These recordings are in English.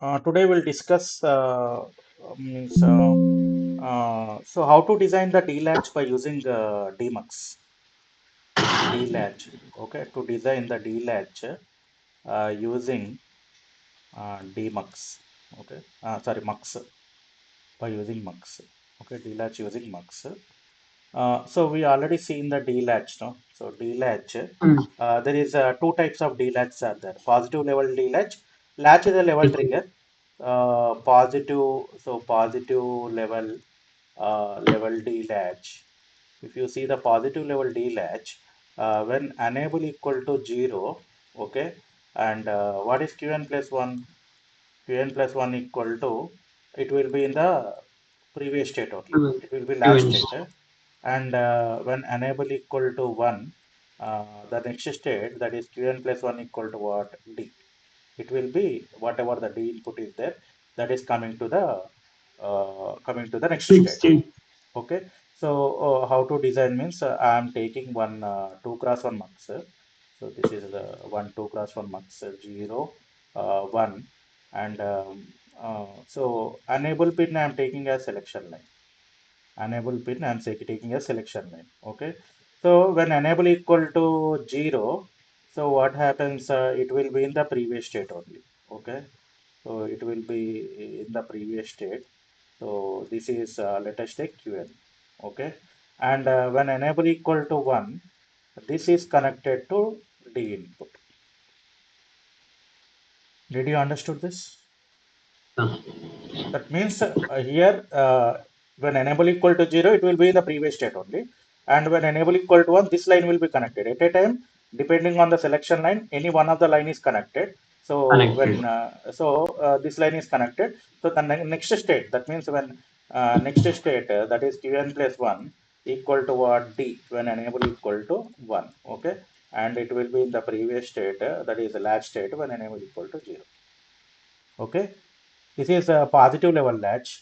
Today we'll discuss means so how to design the D latch by using DMUX. D latch. Okay, to design the D latch using DMUX. Okay, sorry, MUX by using MUX. Okay, D latch using MUX. So we already seen the D latch, no? So D latch. Mm, There is two types of D latches are there. Positive level D latch. Latch is a level yes, trigger. Positive level D latch. If you see the positive level D latch, when enable equal to 0, okay, and what is Qn plus 1? Qn plus 1 equal to, it will be in the previous state only. It will be latch events. state. And when enable equal to 1, the next state, that is Qn plus 1 equal to what? D. It will be whatever the D input is there, that is coming to the next Quick state. state. Okay, so how to design means I am taking one 2 cross 1 mux. So this is the 1 2 cross 1 mux 0 1, and so enable pin I am taking as selection line. Enable pin I am taking as selection line. Okay, so when enable equal to 0, so what happens? It will be in the previous state only. Okay, so it will be in the previous state. So this is let us take Qn. Okay, and when enable equal to 1, this is connected to D input. Did you understood this? Uh, That means here when enable equal to 0, it will be in the previous state only. And when enable equal to 1, this line will be connected. At a time, depending on the selection line, any one of the line is connected. So Connected. when this line is connected, so the next state, that means when next state, that is Qn plus 1 equal to what? D, when enable equal to 1. Okay. And it will be in the previous state, that is the latch state, when enable equal to 0. Okay. This is a positive level latch.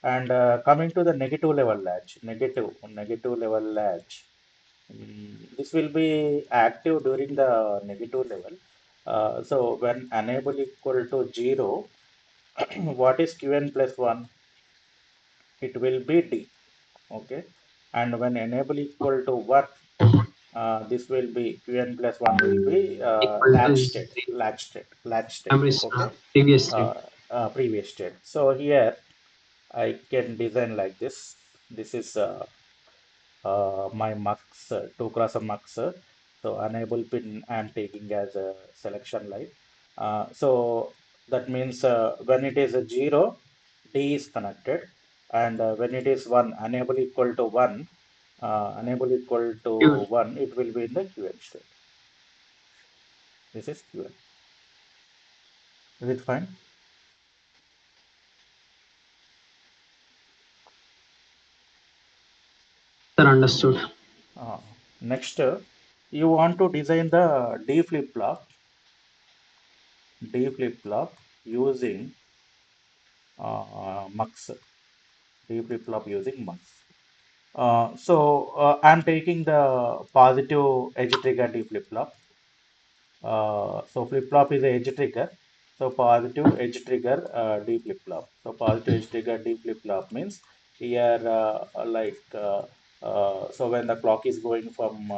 And coming to the negative level latch, negative level latch. This will be active during the negative level. So when enable equal to 0, what is Qn plus 1? It will be D. Okay. And when enable equal to 1, this will be Qn plus 1 will be Equal to latch state. memory Okay. previous state. Uh, Previous state. So here I can design like this. This is my mux 2 cross a mux. So enable pin I am taking as a selection line. So that means when it is a 0, D is connected, and when it is 1, enable equal to Sure. 1, it will be in the QN state. This is QN. Is it fine? Sir, understood. Next, you want to design the D flip flop using MUX. D flip flop using MUX. I'm taking the positive edge trigger D flip flop. So flip flop is a edge trigger. So positive edge trigger D flip flop. So positive edge trigger D flip flop means here so when the clock is going from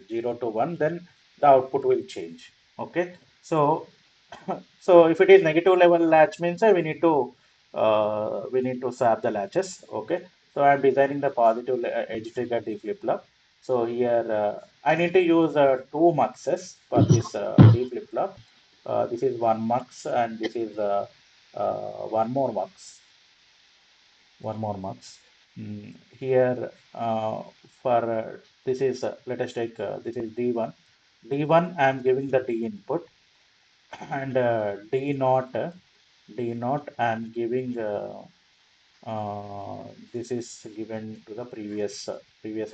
0 to 1, then the output will change. Okay. So so if it is negative level latch means we need to swap the latches. Okay. So I'm designing the positive edge trigger D flip flop. So here I need to use two muxes for this D flip flop. This is one mux and this is one more mux. One more mux. Here for this is let us take this is D1. D1 I am giving the D input, and D naught I am giving this is given to the previous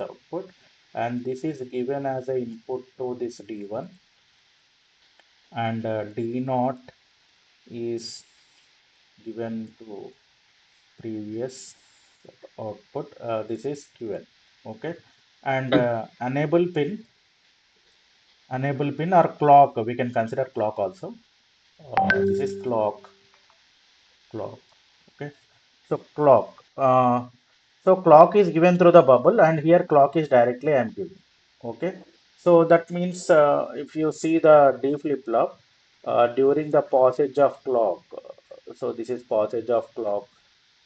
output, and this is given as a input to this D1, and D0 is given to previous output. This is QN. Okay, and enable pin or clock, we can consider clock also. This is clock. clock. Okay, so clock. So clock is given through the bubble, and here clock is directly I am giving. Okay, so that means if you see the D flip flop during the passage of clock. So this is passage of clock.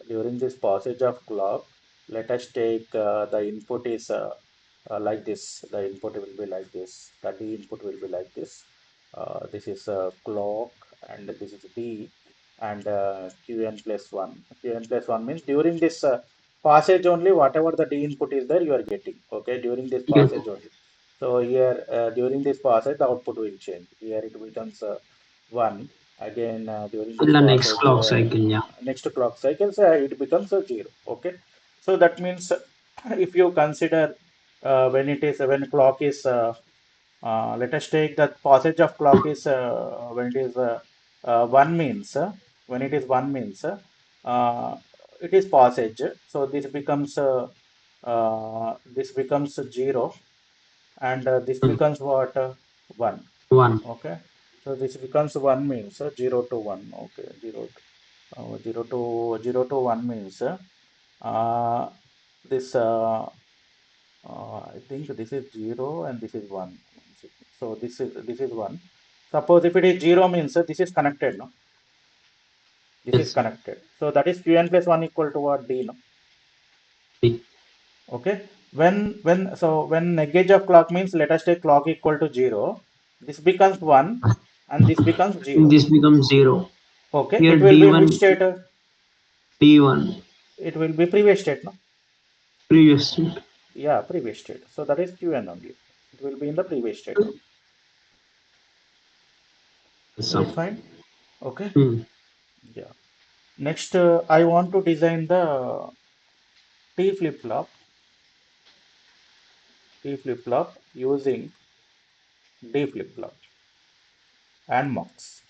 During this passage of clock, let us take the input is like this. The input will be like this. The D input will be like this. This is clock, and this is D, and Qn plus 1. Qn plus 1 means during this passage only, whatever the D input is there, you are getting. Okay, during this Get passage only. So here, during this passage, the output will change. Here it becomes 1. Again, during in this the next passage, clock cycle. Yeah. next clock cycle, so it becomes a 0. Okay, so that means if you consider when it is when clock is let us take that passage of clock is when it is 1 means when it is 1 means uh, it is passage, so this becomes 0, and this Hmm. becomes what 1. 1. Okay, so this becomes 1 means 0 to 1. Okay, 0 to 1 means uh, this I think this is 0 and this is 1. So this is 1. Suppose if it is 0 means this is connected, no? This is Yes. connected. So that is Qn plus 1 equal to what? D, no? D. Okay. When negate of clock means, let us take clock equal to 0. This becomes 1 and this becomes 0. This becomes 0. Okay. Here It will be in which D1, state? D1, It will be previous state, no? previous state. Yeah, previous state. So that is Qn only. It will be in the previous state only. Is So, it fine? Okay. hmm. Yeah. Next, I want to design the T flip flop. T flip flop using D flip flop and MUX.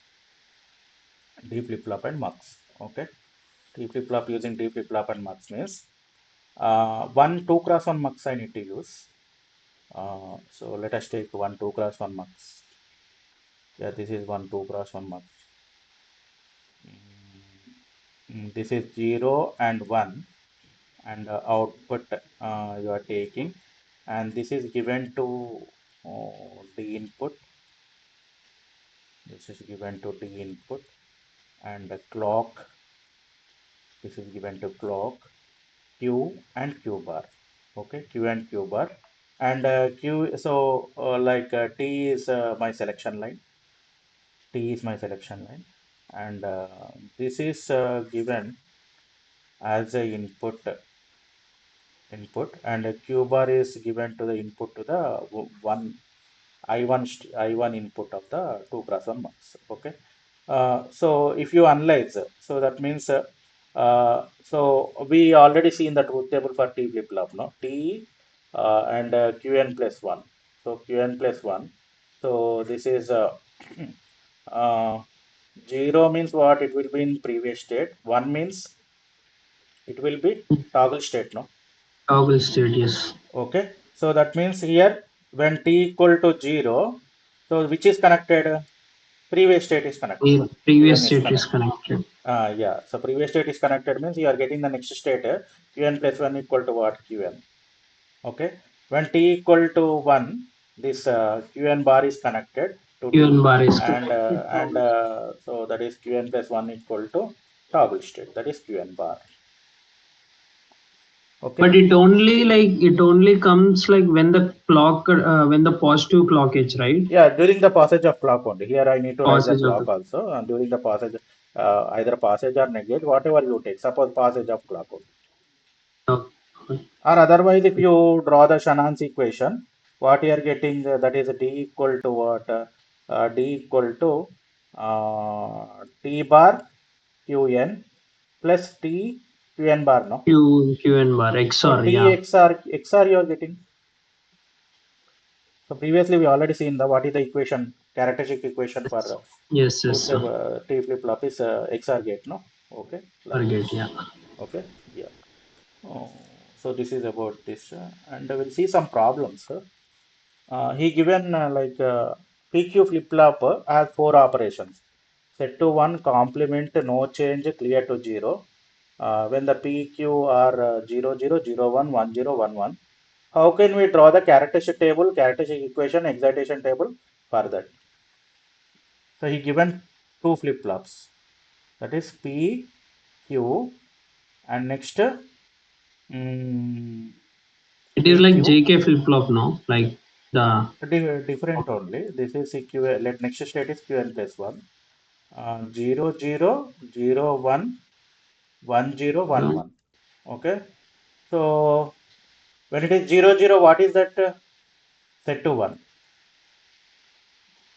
D flip flop and MUX. Okay. T flip flop using D flip flop and MUX means one 2 cross 1 MUX I need to use. So let us take one 2 cross 1 MUX. Yeah, this is one 2 cross 1 MUX. This is 0 and 1, and output you are taking, and this is given to the input. This is given to the input, and the clock, this is given to clock, q and q bar. Okay, q and q bar, and q. So t is my selection line. T is my selection line, and this is given as a input, and a q bar is given to the input to the one I1 input of the 2 cross 1 mux. Okay. So if you analyze, so that means so we already see in the truth table for T flip flop, no? T and Qn plus 1. So Qn plus 1. So this is uh, 0 means what? It will be in previous state. 1 means it will be toggle state, no? Toggle state, yes. Okay, so that means here when t equal to 0, so which is connected? Previous state is connected. The previous Qn is state is connected. connected. Yeah, so previous state is connected means you are getting the next state Qn plus 1 equal to what? Qn. Okay, when t equal to 1, this Qn bar is connected to Even D, bar is and connected. so that is Qn plus 1 equal to toggle state, that is Qn bar. But Okay. it only comes like when the clock, when the positive clock is right. Yeah, during the passage of clock only. Here I need to write the Passage of clock the. also. During the passage, either passage or negate, whatever you take. Suppose passage of clock only. Okay. Or otherwise, if you draw the Shannon's equation, what you are getting, that is D equal to what? D equal to T bar Qn plus T Qn bar, no? Q and bar So XOR, T yeah. XR you are getting. So previously we already seen the what is the equation, characteristic equation for Yes, yes, truth sir. table T flip flop is XR gate, no? Okay, like Forget, this. yeah. Okay, yeah. Oh, so this is about this, and we'll see some problems. He given PQ flip flop has 4 operations. set to 1 complement no change clear to 0. When the PQ are 0 0 0 1 1 0 1 1. How can we draw the characteristic table, characteristic equation, excitation table for that? So he given two flip flops, that is P, Q, and next It is like PQ. JK flip flop now, like the Different only. This is EQ. Let next state is Qn plus 1. 0 0 0 1 1 0 1 1. Okay. So when it is 0 0, what is that? Set to 1.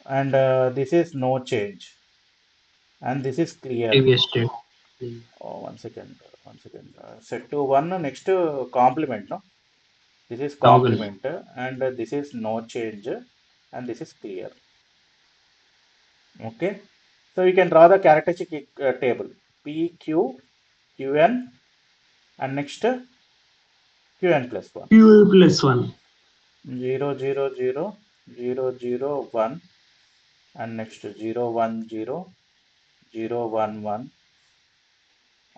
And this is no change. And this is clear. previous state. Mm. Oh, one second. One second. Set to 1. Next complement. No? This is Toggle. complement. And this is no change. And this is clear. Okay. So you can draw the characteristic table. P, Q, Qn, and next Qn plus 1. Q plus 1. 0 0 0 0 0 1, and next 0 1 0 0 1 1,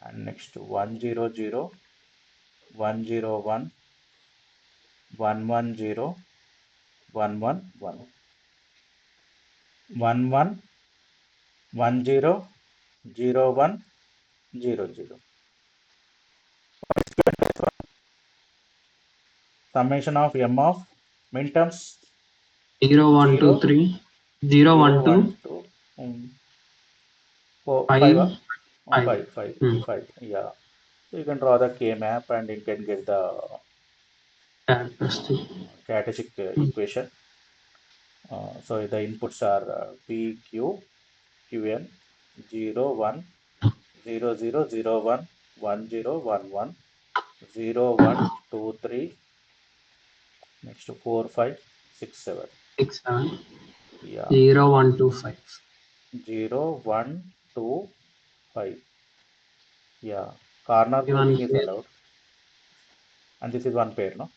and next 1 0 0 1 0 1 1 1 0 1 1 1 1 1 1 0 0 1 0 0. Summation of m of minterms 0 1 2 0 3. 0 0 1 1 2 2 4 5 5 5. 5 5 Hmm. 5. Yeah. So you can draw the K map and you can get the Characteristic. characteristic Hmm. equation. So the inputs are P, Q, Qn, 0, 1, 0, 0, 0, 1, 1, 0, 1, 1, 0, 1, 2, 3, next 4, 5, 6, 7. 6 7. Yeah, 0 1 2 5. 0, 1, 2, 5. Yeah, corner One grouping is pair. allowed. And this is one pair, no?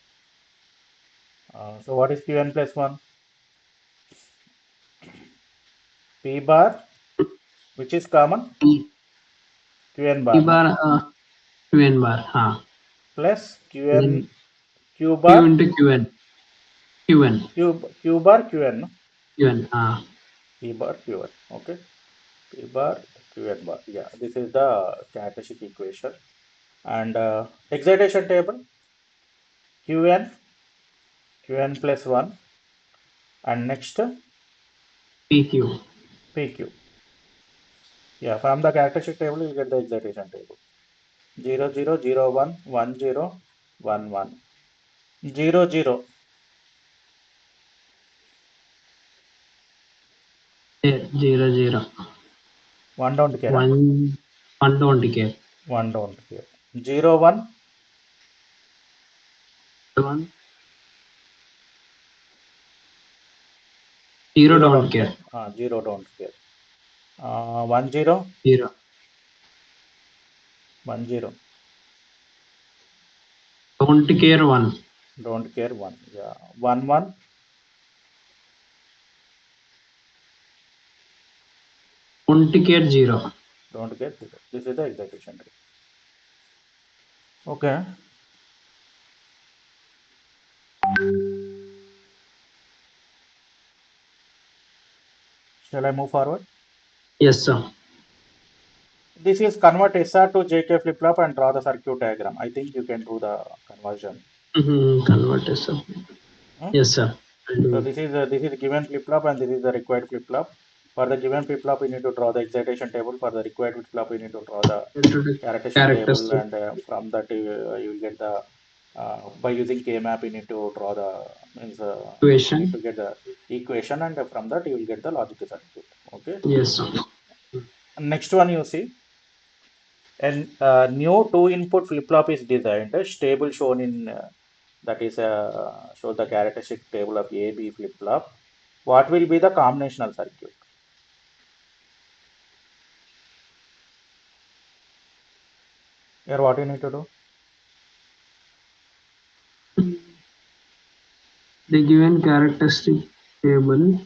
So what is Qn plus 1? P bar, which is common? P, Qn P bar, no? bar, Qn bar. Plus Qn, Then Q Q bar, into Qn. Qn. Q bar, Qn, no? Qn. P bar, Qn. Okay. P bar, Qn bar. Yeah, this is the characteristic equation. And excitation table, Qn, Qn plus 1, and next PQ. PQ. Yeah, from the characteristic table, you get the excitation table. 0 0 0 1 1 0 1 1 0 0. 0 0. 1 don't care, huh? 1 1 don't care. 1 don't care. 0 1 1 0 0 don't don't care. care. 0 don't care. 1 0 0 1 0 don't care. 1 don't care. 1. Yeah, 1 1 don't care. 0. don't care. 0. This is the excitation table. Okay. Shall I move forward? Yes, sir. This is convert SR to JK flip flop and draw the circuit diagram. I think you can do the conversion. Converter, sir. Hmm? Yes, sir. I'll do So it. this is given flip flop and this is the required flip flop. For the given flip flop, you need to draw the excitation table. For the required flip flop, you need to draw the Into the characteristic table, characteristic and from that you will get the by using K map, you need to draw the means you need equation. to get the equation, and from that you will get the logic circuit. Okay. Yes, sir. Next one you see. And new two input flip flop is designed. A table shown in that is show the characteristic table of A B flip flop. What will be the combinational circuit? Here, what you need to do? The given characteristic table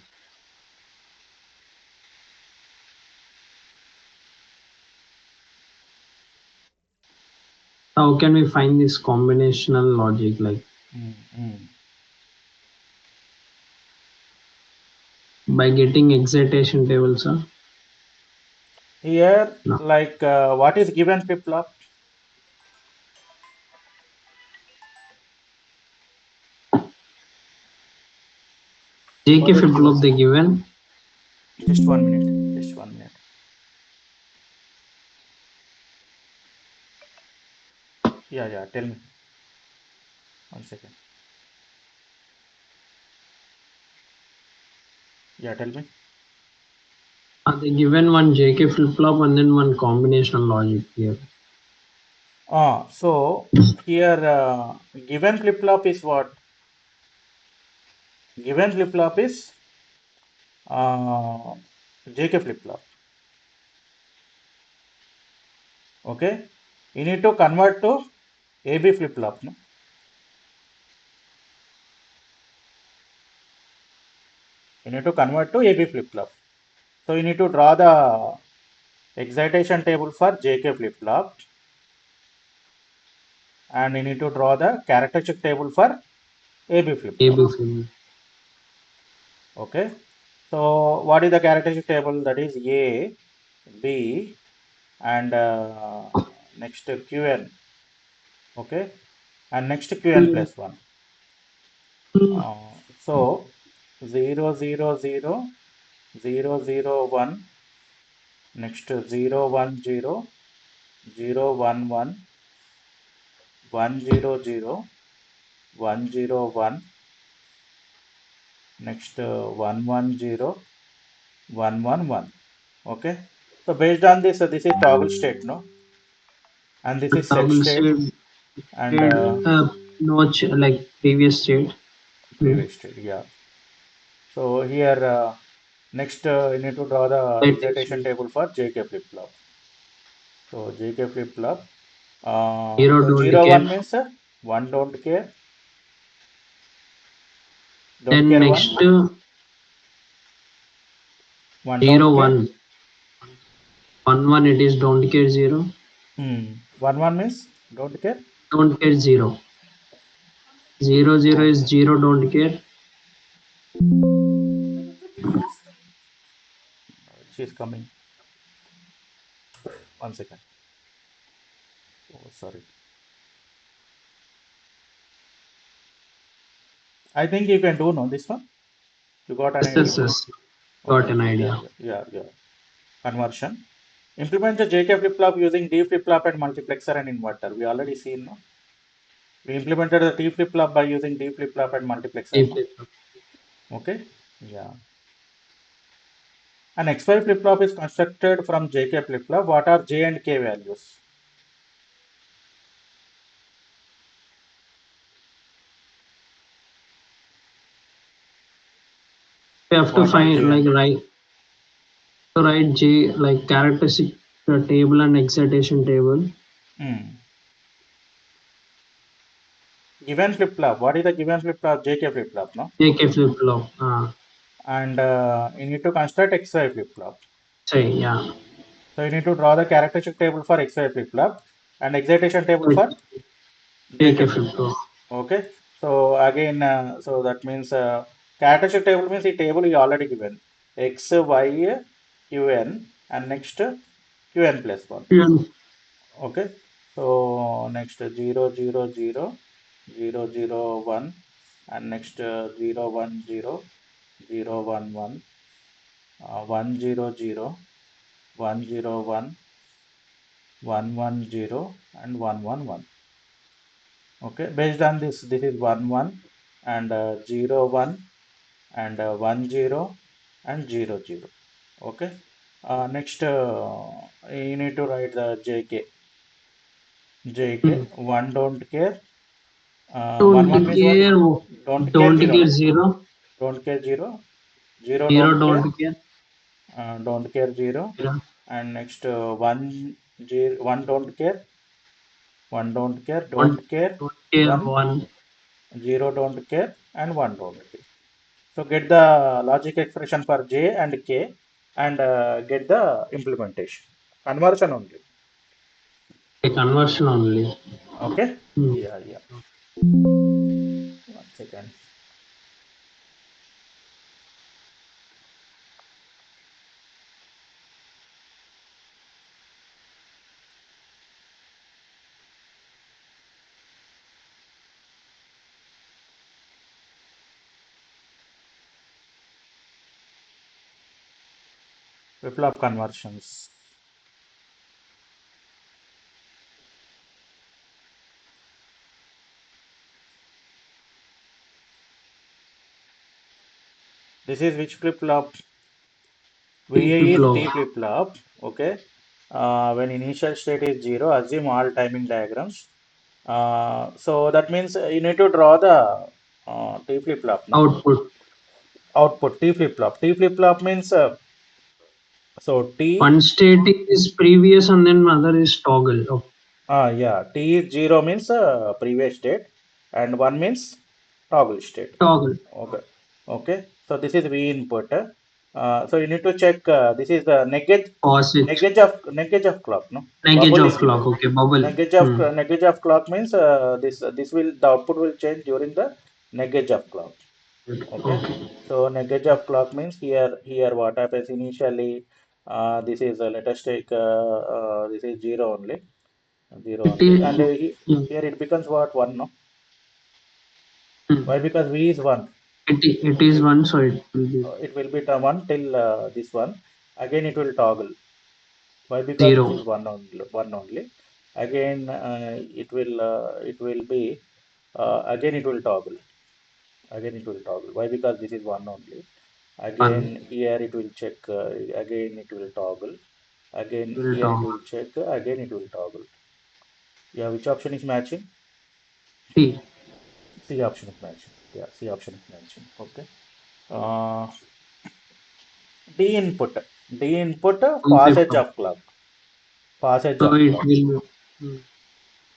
how can we find this combinational logic, like Mm. by getting excitation tables? Here, No. like what is given flip flop? JK What is flip given? flop they given. Just 1 minute. Just 1 minute. Yeah, yeah. Tell me. 1 second. Yeah, tell me. They given one JK flip flop and then one combinational logic here. So here given flip flop is what? Given flip flop is uh, JK flip flop. Okay. You need to convert to AB flip flop. No? You need to convert to AB flip flop. So you need to draw the excitation table for JK flip flop, and you need to draw the characteristic table for AB flip AB flop. flip. Okay. So what is the characteristic table? That is A, B, and next Qn. Okay. And next Qn Mm. plus 1. Mm. So 0, 0, 0, 0, 0, 1. Next 0, 1, 0, 0, 1, 1, 1, 0, 0, 1, 0, 1. Next 1, 1, 0, 1, 1, 1. Okay. So based on this, this is toggle state, no? And this is set Toggle state state, and state notch like previous state. Mm. previous state. Yeah. So here next you need to draw the excitation Citation. table for JK flip flop. So JK flip flop. Zero So don't 0, care. 1 means 1 don't care, don't Then care next 1, 1 zero don't care. one. 1 1 it is don't care 0. 1 1 means don't care. Don't care 0. 0 0 is Okay. 0 don't care. She's coming. 1 second. Oh, sorry. I think you can do no this one. You got an Yes, idea? yes, yes. Got Okay. an Yeah, idea. yeah, yeah, yeah. Conversion. Implement the JK flip flop using D flip flop and multiplexer and inverter. We already seen, no? We implemented the T flip flop by using D flip flop and multiplexer, If no? Okay. Yeah. An X5 flip flop is constructed from JK flip flop. What are J and K values? we have to What are find J like and write J like characteristic table and excitation table. hmm. Given flip flop? What is the given flip flop? JK flip flop, no? JK flip flop. And you need to construct XY flip flop. Say yeah. So you need to draw the characteristic table for XY flip flop and excitation table for JK JK flip flip flop. flop. Okay. So again, so that means characteristic table means the table is already given x, y, qn, and next qn plus 1. Yeah. Okay. So next 0, 0, 0, 0, 0, 1, and next 0, 1, 0, 0, 1, 1, 1, 0, 0, 1, 0, 1, 1, 1, 0, and 1, 1, 1. Okay. Based on this, this is 1, 1, and 0, 1, and 1, 0, and 0, 0. Okay. Next, you need to write the JK. Mm. JK, 1 don't care. 1 Don't 1 means what? care. Don't care Don't 0, care no? 0. Don't care 0. 0 0 don't care. don't care. Don't care 0. Yeah. And next 1, 0, 1 don't care. 1 don't care. Don't Don't care. don't care 1, 1. 0 don't care. And 1 don't care. So get the logic expression for J and K and get the implementation. Conversion only. A conversion only. Okay. Hmm. Yeah, yeah. 1 second. Flip-flop conversions. This is which flip-flop? T VA flip is flop. T flip-flop. Okay. When initial state is 0, assume all timing diagrams. So that means you need to draw the T flip-flop, no? Output. Output T flip-flop. T flip-flop means so One T. state is previous and then other is toggle. Oh, Yeah, T is 0 means previous state, and 1 means toggle state. toggle. Okay. Okay. So this is V input. So you need to check this is the Pause it. negate of clock. No, Negate bubble of is clock. given. Okay, bubble. Hmm. Negate of clock means this will the output will change during the negate of clock. Okay. Okay. So negate of clock means here what happens initially. This is let us take this is zero It only, and is. Hmm. here it becomes what one. No, Hmm. why? Because V is one. It is one, so it will be It will be term 1 till this one. Again it will toggle. Why? Because this is zero. one only. Again it will be again it will toggle. Again it will toggle. Why? Because this is one only. Again One. here it will check. Again it will toggle. Again Will here it toggle. will check. Again it will toggle. Yeah, which option is matching? T. C option is matching. Yeah, C option is matching. Okay. Uh, D input. D input Two flip passage flop. of clock. Passage So of it clock. will. Hmm.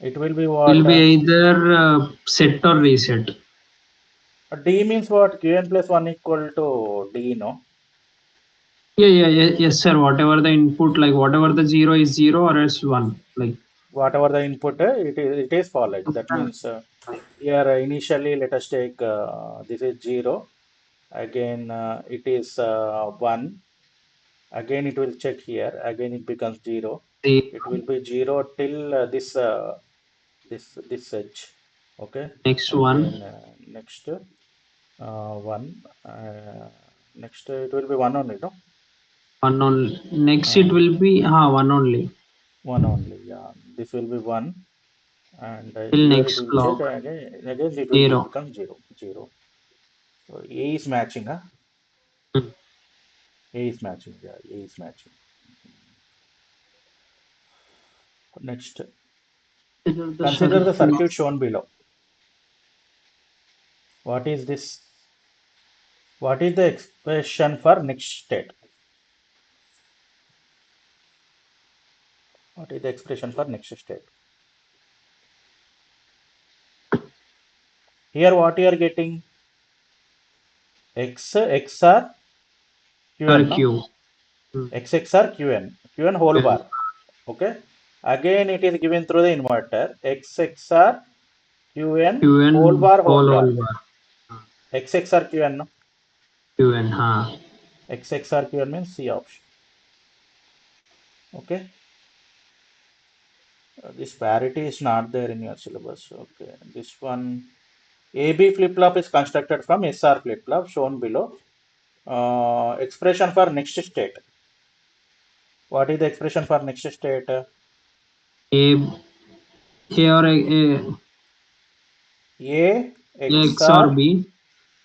It will be Will what? be either set or reset. D means what? Qn plus 1 equal to D, no? Yes, sir. Whatever the input, like whatever the zero is zero or else one. Like Whatever the input, it is followed. That means here initially let us take this is 0. Again it is 1. Again it will check here. Again it becomes 0. the It will be 0 till this edge. Okay. next Again one, next 1. Next it will be 1 only, no? one only. Next it Uh, will be one only. One only, yeah. This will be one, and Till here it next will check clock again it will be zero. become zero, zero. So A is matching, huh? Hmm. A is matching, yeah. A is matching. Next, Consider the consider the circuit. circuit shown below. What is this? What is the expression for next state? What is the expression for next state? Here, what you are getting? X XR Qn, no? Q. Hmm. X XR Qn whole Qn. bar. Okay. Again, it is given through the inverter. X XR Qn whole Qn bar whole whole bar. bar. XXR Qn, no? Qn. XXR Qn means C option. Okay. This parity is not there in your syllabus. Okay. This one AB flip flop is constructed from SR flip flop shown below. Expression for next state. What is the expression for next state? A or A X or XR B.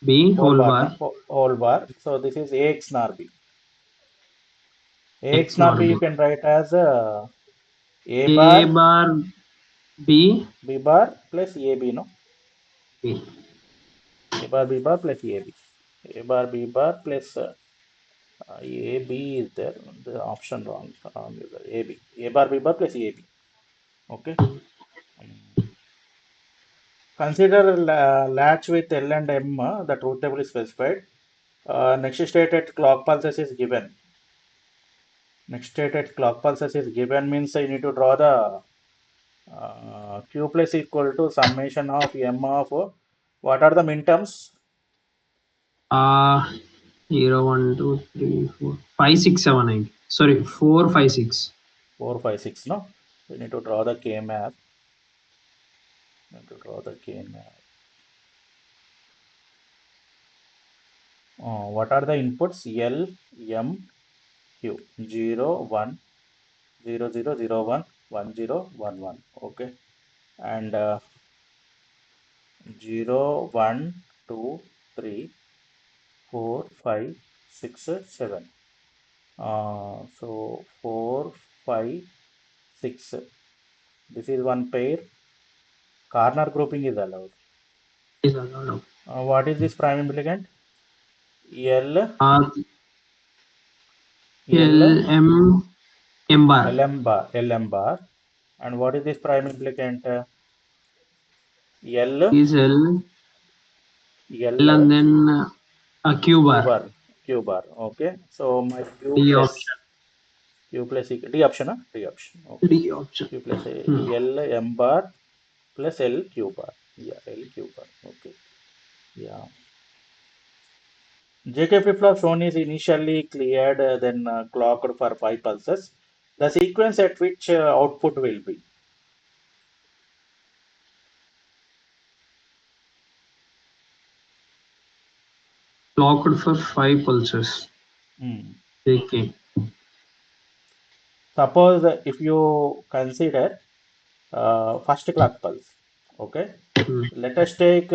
B whole whole bar, no? bar. Whole bar. So this is AX nor B. AX X nor nor B B. you can write as A A bar bar B. B bar plus AB, no? B. A bar B bar plus AB. A bar B bar plus AB is there. The option wrong. AB. A bar B bar plus AB. Okay. Mm. Consider latch with L and M. The truth table is specified. Next state at clock pulses is given. Next state at clock pulses is given means you need to draw the Q plus equal to summation of M of what are the min terms? Uh 0, 1, 2, 3, 4, 5, 6, 7, 8. Sorry, 4, 5, 6. 4, 5, 6. No, we need to draw the K map. Need to draw the K map. What are the inputs? L, M, Q. 0, 1, 0, 0, 0, 1, 1, 0, 1, 1. Okay. And 0, 1, 2, 3, 4, 5, 6, 7. So 4, 5, 6. This is one pair. Corner grouping is allowed. Is allowed. What is this prime implicant? L, Uh, L, L, M, M bar LM bar, LM bar. And what is this prime implicant? L, is L, L L, and then a Q Q bar. bar, Q bar. Okay. So my D option. Q plus D option, huh? D option. Okay. D option. Q plus Hmm. L M bar plus L Q bar. Yeah, L Q bar. Okay. Yeah. JK flip-flop shown is initially cleared, then clocked for 5 pulses. The sequence at which output will be. Clocked for 5 pulses. Hmm. Okay. Suppose if you consider first clock pulse, okay. Hmm. Let us take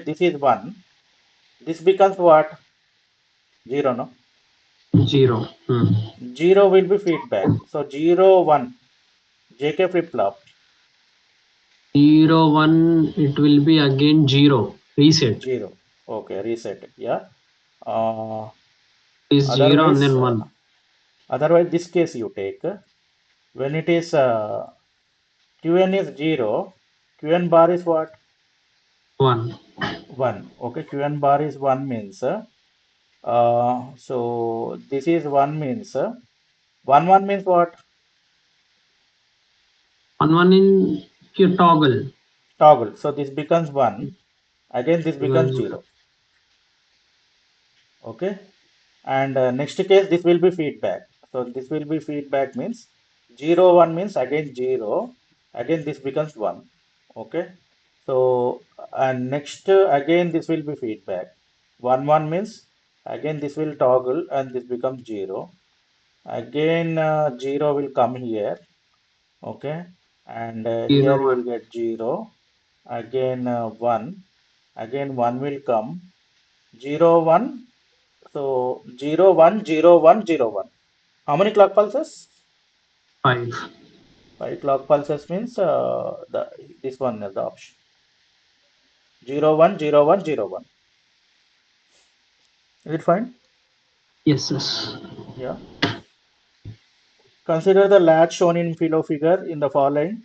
this is 1. This becomes what? 0, no? 0. Hmm. 0 will be feedback. So 0, 1. JK flip-flop. 0, 1, it will be again 0. Reset. 0. Okay, reset. Yeah. Uh, Is 0 and otherwise, then 1. otherwise this case you take when it is Qn is 0, Qn bar is what? 1. 1. Okay, Qn bar is 1 means so this is 1 means 1 1 means what? 1, 1 in your toggle. Toggle. So this becomes 1. Again this becomes Because 0. Okay. And next case this will be feedback. So this will be feedback means 0 1 means again 0. Again this becomes 1. Okay. So and next again this will be feedback. 1 1 means again this will toggle and this becomes 0. Again 0 will come here. Okay. And here 0, you 1. will get 0. Again 1. Again 1 will come. 0 1. So 0 1 0 1 0 1. How many clock pulses? 5. 5 clock pulses means the this one is the option. 0 1 0 1 0 1. Is it fine? Yes, yes. Yeah. Consider the latch shown in below figure in the following.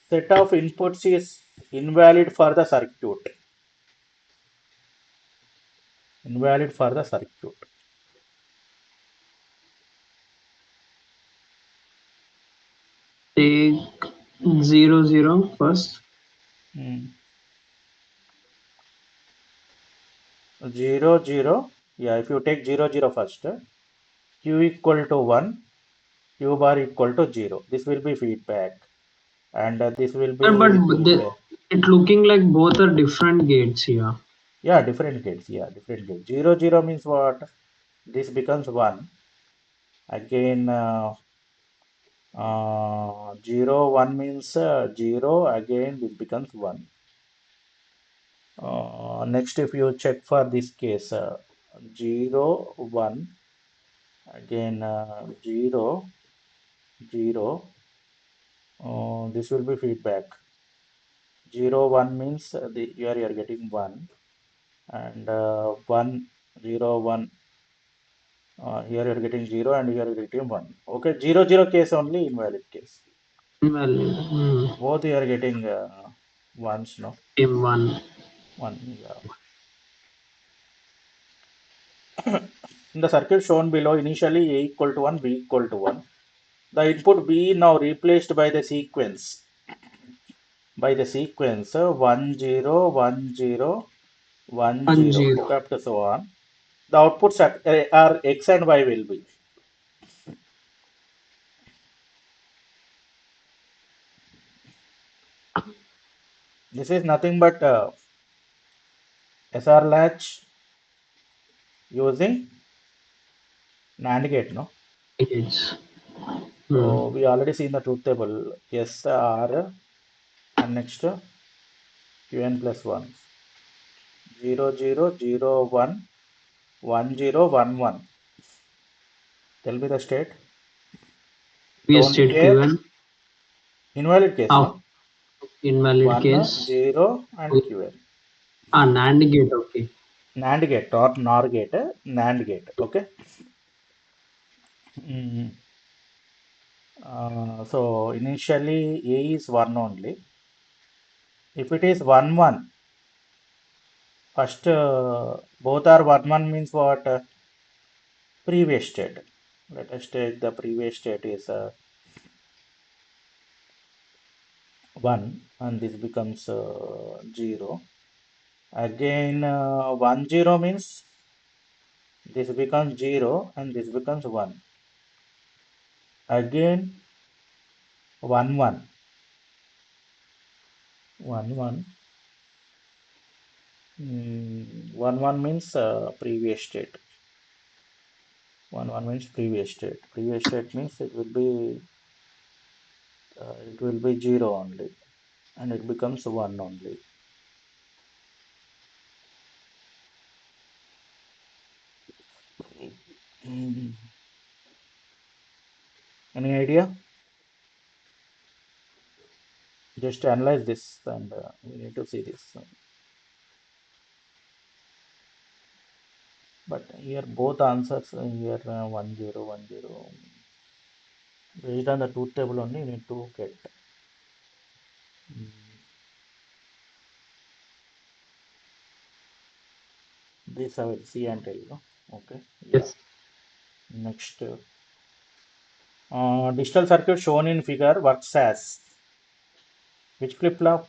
Set of inputs is invalid for the circuit. Invalid for the circuit. Take 0, 0 first. Hmm. 0 0. Yeah, if you take 0 0 first, Q equal to 1, Q bar equal to 0. This will be feedback. And this will But be feedback. it looking like both are different gates here. Yeah, different gates. Yeah, different gates. 0 0 means what? This becomes 1. Again, 0 1 means 0. Again, this becomes 1. Next, if you check for this case, 0 1. Again, 0 0. This will be feedback. 0 1 means here you are getting 1. And 1 0 1. Here you are getting 0 and here you are getting 1. Okay, 0 0 case only invalid case. Well, Both you are getting ones, no? M1. 1, yeah. In the circuit shown below, initially A equal to 1, B equal to 1. The input B now replaced by the sequence 10 10 10, 10. okay, up to so on. The outputs are X and Y will be. This is nothing but SR latch using NAND gate, no? Gates. Hmm. So we already seen the truth table. SR and next Qn plus 1. 0 0 0 1 1 0 1 1. Tell me the state. Previous Don't state care. Qn. Invalid case, Of no? invalid 1 case. 0 and Qn. NAND gate. Okay. NAND gate or NOR gate, NAND gate. Okay. Mm, so initially A is 1 only. If it is 1 1, first both are 1 1 means what? Previous state. Let us take the previous state is 1 and this becomes 0. Again 1 0 means this becomes 0 and this becomes 1. Again 1 1. 1 1. 1 1 means previous state. 1 1 means previous state. Previous state means it will be 0 only and it becomes 1 only. Mm, any idea? Just analyze this and we need to see this. But here both answers here 1 0 1 0. Based on the truth table only you need to get. Mm, this I will see and tell you. Okay. Yeah. Yes. Next. Digital circuit shown in figure works as which flip flop?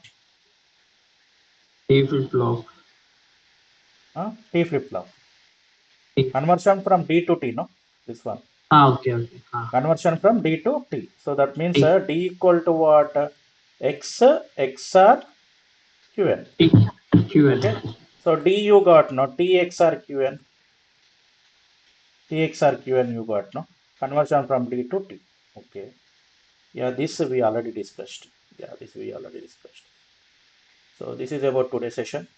T flip flop. T flip flop. T. Conversion from D to T, no? This one. Okay. Okay. Conversion from D to T. So that means T. D equal to what? X XR Qn. T. Qn. Okay. So D you got, no? T XR Qn. T XR Qn you got, no? Conversion from D to T. Okay. Yeah, this we already discussed. Yeah, this we already discussed. So this is about today's session.